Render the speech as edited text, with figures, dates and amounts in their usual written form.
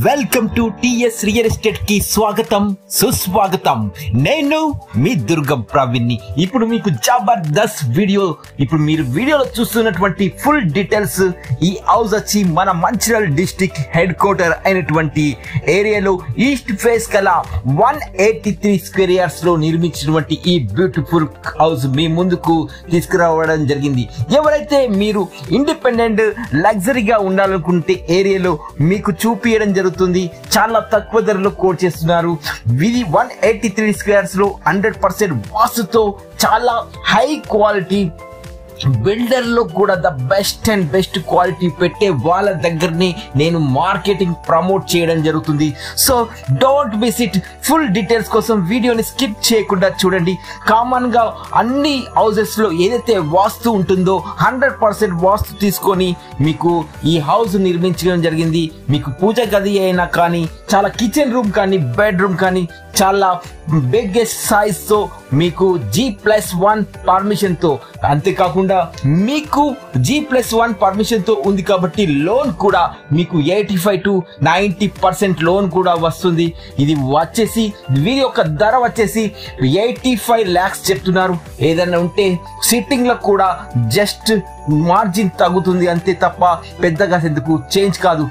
Welcome to TS real estate కి స్వాగతం సుస్వాగతం. నేను మీ దుర్గం ప్రవీణ్. ఇప్పుడు మీకు జబర్దస్త్ వీడియో. ఇప్పుడు మీరు వీడియోలో చూస్తున్నటువంటి ఫుల్ డీటెయిల్స్. ఈ హౌస్ వచ్చి మన మంచిర్యాల డిస్ట్రిక్ట్ హెడ్ క్వార్టర్ అయినటువంటి ఏరియాలో ఈస్ట్ ఫేస్ కల 183 స్క్వేర్ యార్డ్స్ లో నిర్మించినటువంటి ఈ బ్యూటిఫుల్ హౌస్ మీ ముందుకు తీసుకురావడం జరిగింది. ఎవరైతే మీరు ఇండిపెండెంట్ లగ్జరీగా ఉండాలనుకుంటే ఏరియాలో మీకు చూపించడం జరుగుతుంది. చాలా తక్కువ ధరలో కోట్ చేస్తున్నారు. ఇది 183 స్క్వేర్స్ లో 100% వాస్తుతో చాలా హై క్వాలిటీ బిల్డర్ లో కూడా the best and best quality పెట్టే వాళ్ళ దగ్గరనే నేను మార్కెటింగ్ ప్రమోట్ చేయడం జరుగుతుంది. So don't miss it. Full details కోసం వీడియోని స్కిప్ చేయకుండా చూడండి. కామన్ గా అన్ని హౌసెస్ లో ఏదైతే వాస్తు ఉంటుందో 100% వాస్తు తీసుకొని మీకు ఈ హౌస్ నిర్మించడం జరిగింది. మీకు పూజ గది అయినా కానీ, చాలా కిచెన్ రూమ్ కానీ, బెడ్రూమ్ కానీ చాలా బిగ్గెస్ట్ సైజ్ తో మీకు G+1 పర్మిషన్ తో, అంతేకాకుండా మీకు G+1 పర్మిషన్ తో ఉంది కాబట్టి లోన్ కూడా మీకు 85 to 90% లోన్ కూడా వస్తుంది. ఇది వచ్చేసి వీరి యొక్క ధర వచ్చేసి 85 lakhs చెప్తున్నారు. ఏదైనా ఉంటే సిట్టింగ్ లో కూడా జస్ట్ మార్జిన్ తగ్గుతుంది అంతే తప్ప పెద్దగా ఎందుకు చేంజ్ కాదు.